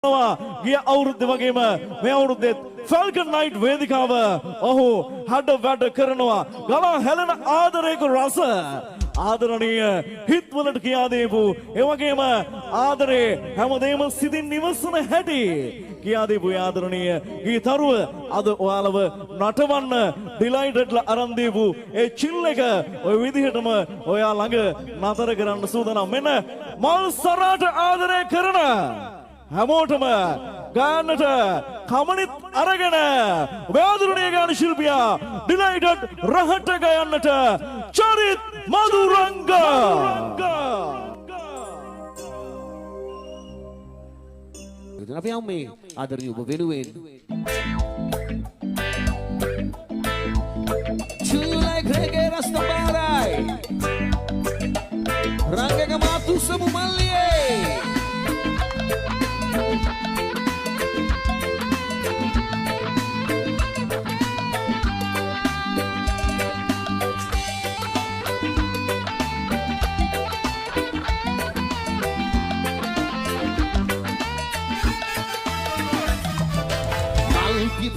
ගිය අවුරුද්ද වගේම මේ අවුරුද්දෙත් ෆල්කන් නයිට් වේදිකාව ඔහු හඩ වැඩ කරනවා ගලා හැලෙන ආදරයක රස ආදරණීය හිත්වලට කියා දීපු ඒ වගේම ආදරේ හැමදේම සිතින් නිවසන හැටි කියා දීපු ආදරණීය ගීතරුව අද ඔයාලව නටවන්න ඩිලයිටඩ්ලා අරන් දීපු ඒ චිල් එක ඔය විදිහටම ඔයා ළඟ නතර කරන්න සූදානම් මෙන්න මල් සරාට ආදරය කරන හැමෝටම ගානට කමනිත් අරගෙන වේදුරුණිය ගාන ශිල්පියා ඩිලයිටඩ් රහට ගයන්නට චරිත් මధుරංග අපි යමු මේ ආදරණීය ඔබ වෙනුවෙන් චුලයි ග්‍රෙගේ රස්තබාරයි රංගක මාතුසමු මල්ලියේ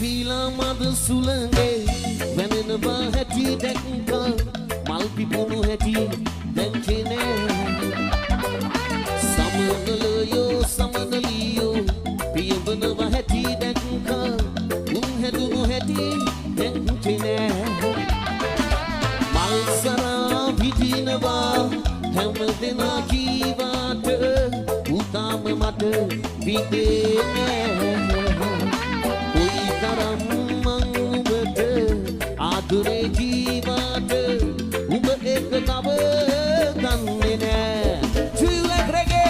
Pila mother sulange whenever hati dekka malpi punu hati denkine samanaliyo piyabana hati dekka unhedunu hati denkine malsara bidinwa hamadena kiwat utama mata bidene आदुरे जीवात उब एक तब गन्ने ने चुले ग्रेगे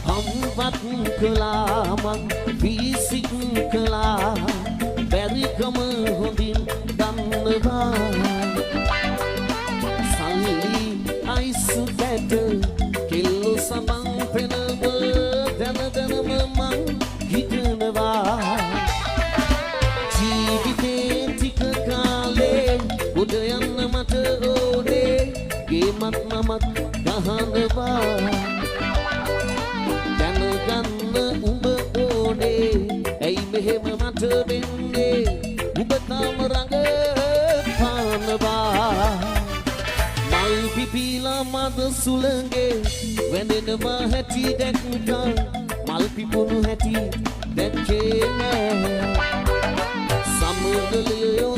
हम बात कलामं Bisik kela beri kamu hondin danba sali aisu bete kilo samang penama dana memang hidunwa jibite tika kale udayan mata ode gemat namat dahanwa dana ganna umba Ei mehem mata bende ubatam ranga panaba mal pipila mad sulange wenenama hati dekka mal pipunu hati dekkene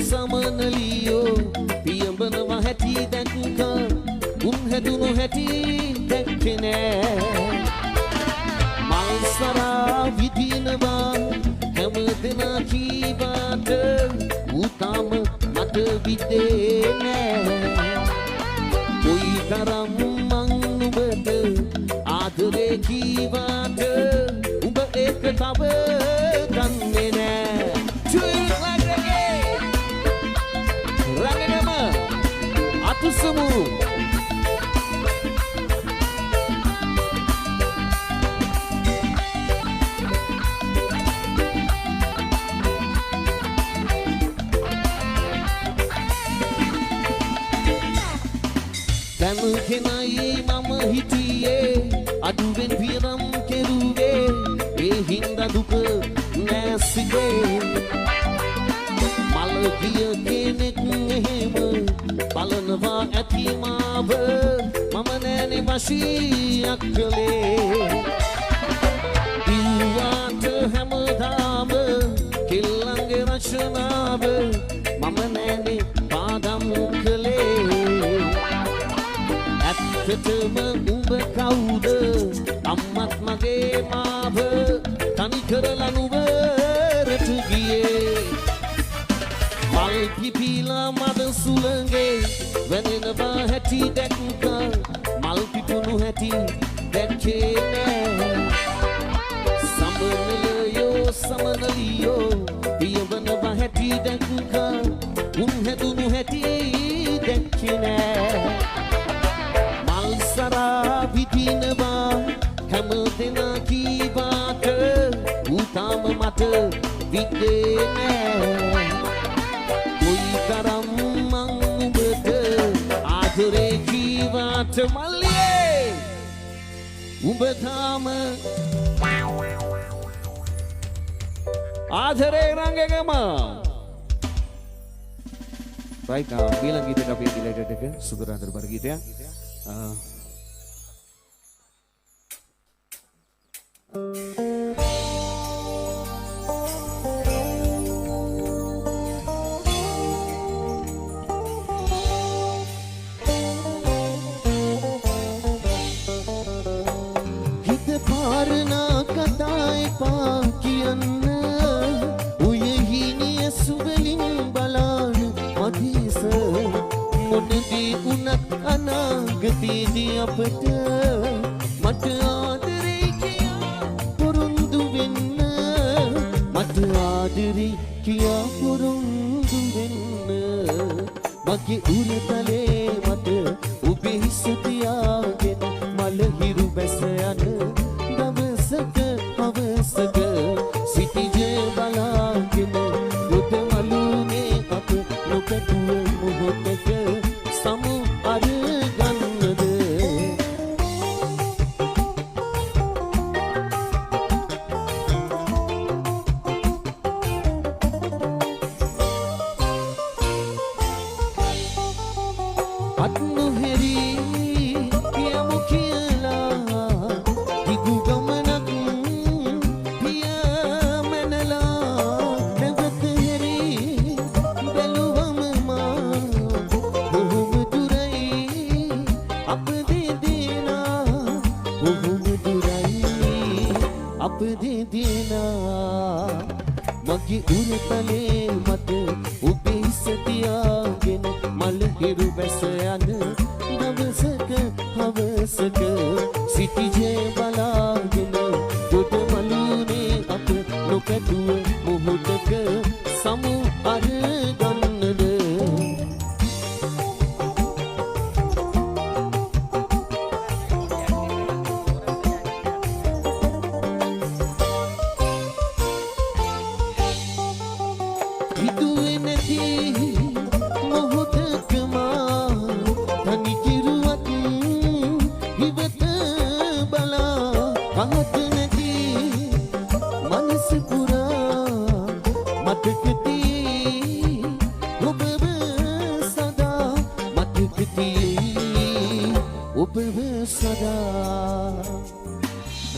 samanaliyo piyambana hati dekka unhedunu hati dekkene mal sara vidinwa හැමදෙන කීවට උතම මට විදේන කොයි තරම් මං නුඹට ආදරේ කීවට උඹ ඒක තව ගන්නෙ නෑ චුයිලගගේ රංගනම අතුසමු Kenai mama hitiye aduven viram keruve e hinda duka nasige malagiya kenek ehema balanwa athi maava mama nene washiyak kale diwat hamadam killange rachanav mama nene padam kale ඇත්තටම උඹ කවුද අම්මත් මගේ මාව තනි කරලා නුවරට ගියේ මල් පිපිලා මද සුළඟේ වැනෙනවා හැටි දැක්කා මල් පිපුණු හැටි දැක්කේ නෑ සමනලියෝ පියවනවා හැටි දැක්කා උන් හැදුණු හැටි දැක්කේ නෑ කාට විඳේ නෑ කොයි තරම් මං උඹට ආදරේ කීවාට මල්ලියේ උඹ තාම ආදරේ රංගගම right ඊළඟ ගීතයට අපි ඩිලේටඩ් එක සුදරාදර බර ගීතයක් හිත පාරනා කතා එපා කියන්න ඔය හිනිය සුවලින් බලාන මදීස මොනදී උනත් අනාගතයේදී අපට මට ආදරේ කියා පුරුදු වෙන්න මට ආදරේ කියා පුරුදු වෙන්න මගේ උරතලේ මට ඔබේ හිස තියාගෙන මල හිරු බැස යන දවසක හවසක සිටිජේ බලාගෙන දුත මලුනේ අප නොකටුව මොහොතක සමු අරගන්නද අත් නොහෙරි කියමු කියලා දිගු ගමනක් පිය මැනලා නැවත හෙරි බැලුවම මා බොහොම දුරයි අප දෙදෙනා බොහොම දුරයි අප දෙදෙනා මගේ උරතලේ මත ඔබේ හිස තියාගෙන මල හිරු බැස යන දවසක හවසක සිටිජේ බලාගෙන දුට මලුනේ අප නොකැටුව මොහොතක සමු අරගන්නද හිතුවේ නැති මොහොතක මා තනි කිරුවත් හිවත බලා කහත නැති මනස පුරා මතකති ඔබව සදා මතකති ඔබව සදා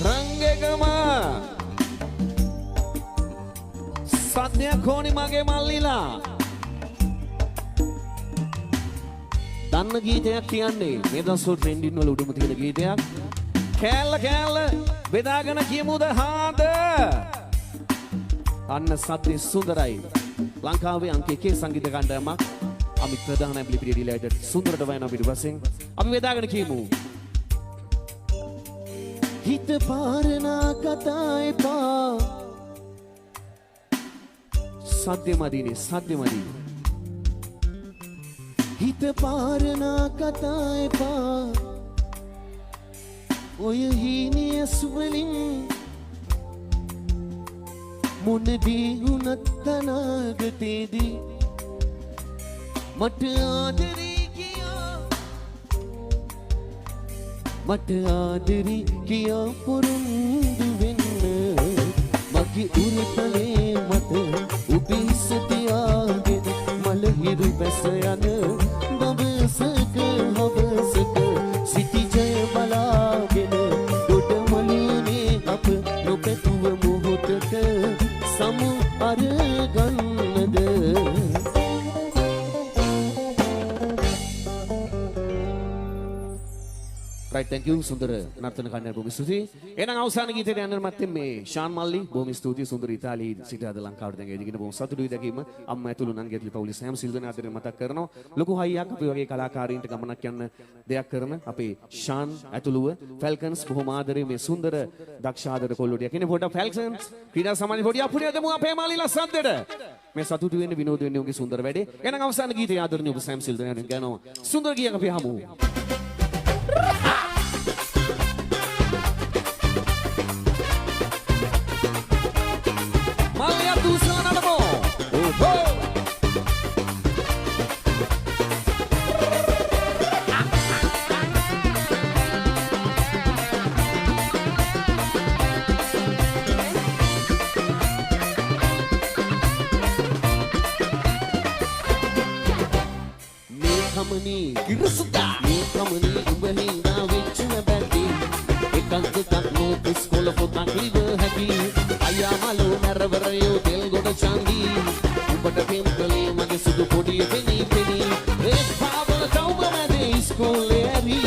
රංගගම සත්‍යයක් ඕනි මගේ මල්ලිලා දන්න ගීතයක් කියන්නේ මේ දවස්වල ට්‍රෙන්ඩින් වල උඩම තියෙන ගීතයක් කෑල්ල බෙදාගෙන කියමුද හාද අන්න සත්‍ය සුන්දරයි ලංකාවේ අංක 1 සංගීත කණ්ඩායමක් අපි ප්‍රධාන ඇම්ප්ලිෆයර් ඩිලයිටඩ් සුන්දරට වයන පිටපස්සෙන් අපි බෙදාගෙන කියමු හිත පාරනා කතා එපා සද්දෙමදීනේ සද්දෙමදී හිත පාරනා කතා එපා ඔය හීනිය සුවලින් මොනදී උනත් අනාගතේදී මට ආදරේ කියා මට ආදරේ කියා පුරුදු වෙන්න මගේ උරතලේ මත ඔබේ හිස තියාගෙන මල හිරු බැස යන දවසක හවසක සිටිජය බලාගෙන දොඩ මලුනේ අප නොකැටුව මොහොතක සමු අරගන්නද right thank you සුන්දර නර්තන කණ්ඩායම බොහොම ස්තුතියි එහෙනම් අවසාන ගීතයට යන්න මත්තේ මේ ශාන් මල්ලි බොහොම ස්තුතියි සුන්දර ඉතාලියේ සිට අද ලංකාවට දැන් එදින බොහොම සතුටුයි දැකීම අම්මා ඇතුළු නංගි ඇතුළු පවුලේ සෑම සිල්දෙනා අතරින් මතක් කරනවා ලොකු හයියක් අපි වගේ කලාකාරීන්ට ගමනක් යන්න දෙයක් කරන අපේ ශාන් ඇතුළුව ෆැල්කන්ස් බොහොම ආදරේ මේ සුන්දර දක්ෂ ආදර කොල්ලෝටිය කියන්නේ පොඩ ෆැල්කන්ස් ක්‍රීඩා සමාජ පොඩි අපුණිය දෙමු අපේ මාලිලා සද්දෙට මේ සතුටු වෙන්න විනෝද වෙන්න උගේ සුන්දර වැඩේ එහෙනම් අවසාන ගීතය ආදරණීය ඔබ සෑම සිල්දෙනා ගනවා සුන්දර ගීයක් අපි අහමු චන්දී උඹට පිම්පලේ මගේ සුදු පොඩිය පෙනී පෙනී ඒ පාවල තවම මැදේ ඉස්කෝලේ ඇවි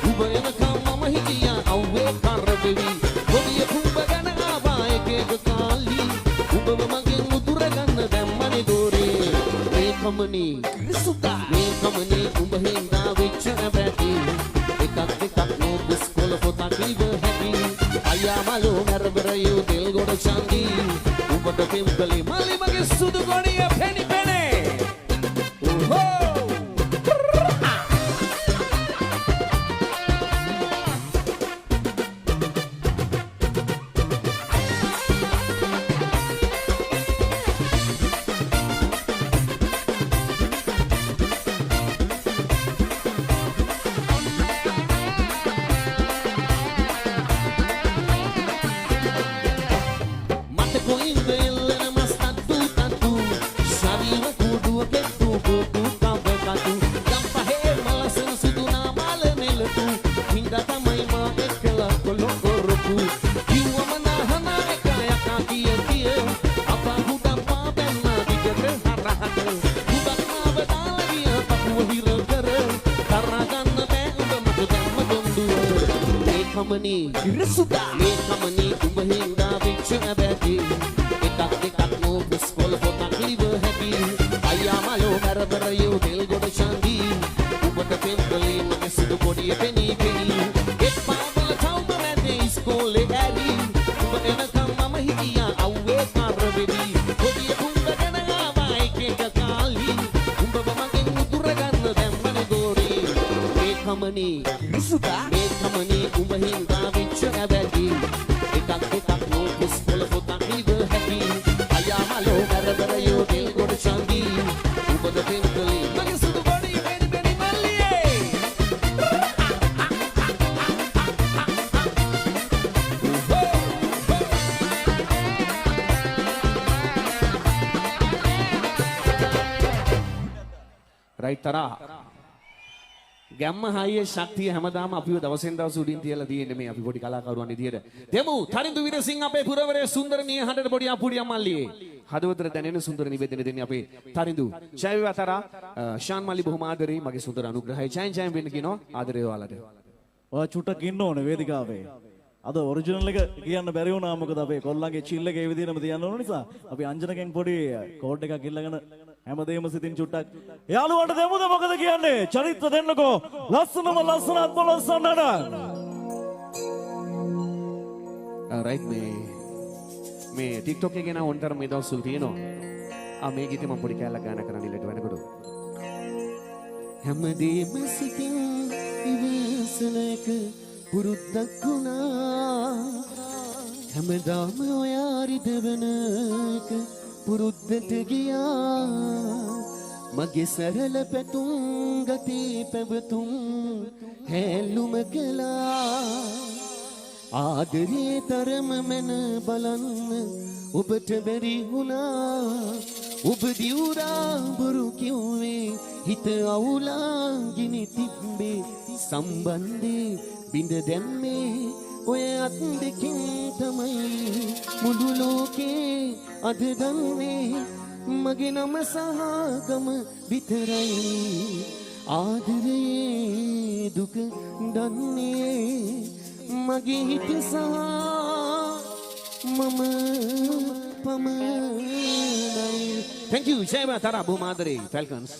උඹ එනකම් මම හිටියා අව්වේ කරවෙවි පොඩිය කුඹ ගැන ආවා එක කාලි උඹව මගෙන් උදුර ගන්න දැම්මනේ දෝරේ මේ කමනේ කිරිසුදා මේ කමනේ උඹ හින්දා වෙච්ච බැටි එකක් නෝ ඉස්කෝල පොතක් ඉව හැටි අයියා මලෝ මරබරයෝ දෙල් ගොඩ චන්දී උඹට පිම්පලේ මල්ලි මගේ සුදු ගොඩිය පෙනි පෙනේ කිරිසුදා මේ කමනේ උඹ හින්දා වෙච්ච බැටි එකක් නෝ ඉස්කෝල පොතක් ඉව හැටි අයියා මලෝ මරබරයෝ දෙල් ගොඩ චන්දී උඹට පිම්පලේ මගේ සුදු පොඩිය පෙනී පෙනී එක් පාවල තවම මැදේ ඉස්කෝලේ ඇවි උඹ එනකම් මම හිටියා අව්වේ කරවෙවි පොඩිය කුඹ ගැන ආවා එක කාලි උඹව මගෙන් උදුර ගන්න දැම්මනේ දෝරේ මේ කමනේ කිරිසුදා මේ කමනේ උඹ හින්දා වෙච්ච බැටි එකක් නෝ ඉස්කෝල පොතක් ඉව හැටි අයියා මලෝ මරබරයෝ දෙල් ගොඩ චන්දී උඹට පිම්පලේ මගේ සුදු පොඩිය පෙනි පෙනි මල්ලියේ රයිට් තරා ගැම්ම හයියේ ශක්තිය හැමදාම අපිව දවසෙන් දවස උඩින් තියලා තියෙන්නේ මේ අපි පොඩි කලාකරුවන් විදියට. දෙමු තරිඳු විරසිංහ අපේ පුරවරේ සුන්දරණීය හඬට පොඩි අපුඩියක් මල්ලියේ. හදවතට දැනෙන සුන්දර නිවේදන දෙන්නේ අපේ තරිඳු. ජය වේවා තරා. ශාන් මල්ලි බොහොම ආදරේ මගේ සුන්දර අනුග්‍රහය. ජයෙන් වෙන්න කියනවා ආදරේ ඔයාලට. ඔයා චුට්ටක් ඉන්න ඕනේ වේදිකාවේ. අද ඔරිජිනල් එක කියන්න බැරි වුණා මොකද අපේ කොල්ලන්ගේ චිල් එක ඒ විදිහටම තියන්න ඕන නිසා අපි අංජනකෙන් පොඩි කෝඩ් එකක් ඉල්ලගෙන හැමදේම සිතින් චුට්ටක් යාළුවන්ට දෙමුද මොකද කියන්නේ චරිත දෙන්නකෝ ලස්සනම ලස්සනත් බලස්සන්නට රයිට් මේ TikTok එකේ නා ඔන්තර මේ දවස්වල තියෙනවා මේ ගීතේ මම පොඩි කැලක් ගාන කරන්න ඉලට වෙනකොට හැමදේම සිතින් ඉවසන එක පුරුද්දක් වුණා හැමදාම ඔයා රිදවන එක පුරුද්දට ගියා මගේ සරල පැතුම් ගතේ පැවතුම් හැල්ලුම කළා ආදරේ තරම මන බලන්න ඔබට බැරි වුණා ඔබ දිවුරා බොරු කිව්වේ හිත අවුලා ගිනි තිබ්බේ සම්බන්ධේ බිඳ දැම්මේ ඔය අත් දෙකින් තමයි මුළු ලෝකේ අද දන්නේ මගේ නම සහ ගම විතරයි ආදරේ දුක දන්නේ මගේ හිත සහ මම පමණයි. Thank you. ජය වේවා තරා බොහොම ආදරේ Falcons.